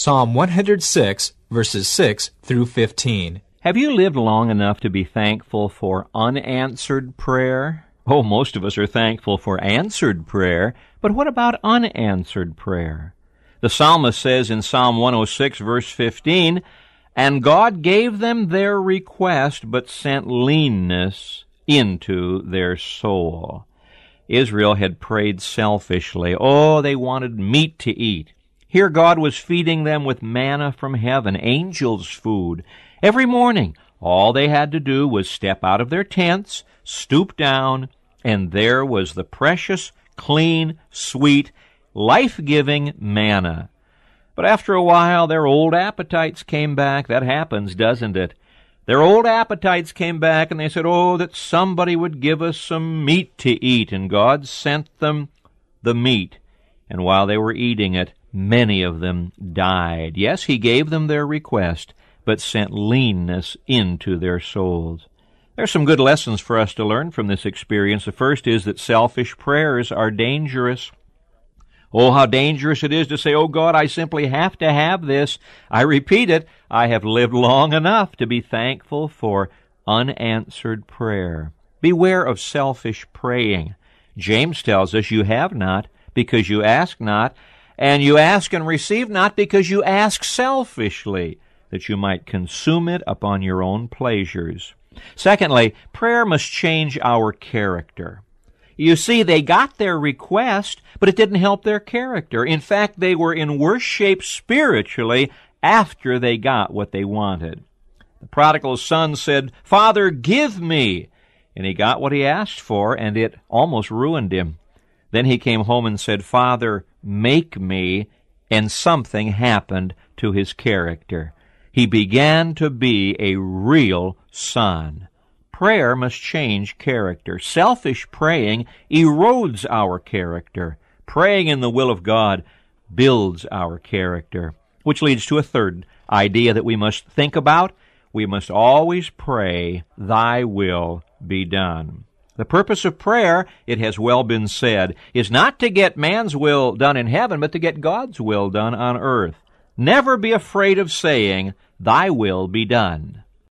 Psalm 106, verses 6 through 15. Have you lived long enough to be thankful for unanswered prayer? Oh, most of us are thankful for answered prayer, but what about unanswered prayer? The psalmist says in Psalm 106, verse 15, "And God gave them their request, but sent leanness into their soul." Israel had prayed selfishly. Oh, they wanted meat to eat. Here God was feeding them with manna from heaven, angels' food. Every morning, all they had to do was step out of their tents, stoop down, and there was the precious, clean, sweet, life-giving manna. But after a while, their old appetites came back. That happens, doesn't it? Their old appetites came back, and they said, oh, that somebody would give us some meat to eat. And God sent them the meat. And while they were eating it, many of them died. Yes, He gave them their request, but sent leanness into their souls. There's some good lessons for us to learn from this experience. The first is that selfish prayers are dangerous. Oh, how dangerous it is to say, oh God, I simply have to have this. I repeat it, I have lived long enough to be thankful for unanswered prayer. Beware of selfish praying. James tells us you have not because you ask not, and you ask and receive not because you ask selfishly, that you might consume it upon your own pleasures. Secondly, prayer must change our character. You see, they got their request, but it didn't help their character. In fact, they were in worse shape spiritually after they got what they wanted. The prodigal son said, "Father, give me." And he got what he asked for, and it almost ruined him. Then he came home and said, "Father, make me," and something happened to his character. He began to be a real son. Prayer must change character. Selfish praying erodes our character. Praying in the will of God builds our character. Which leads to a third idea that we must think about. We must always pray, "Thy will be done." The purpose of prayer, it has well been said, is not to get man's will done in heaven, but to get God's will done on earth. Never be afraid of saying, "Thy will be done."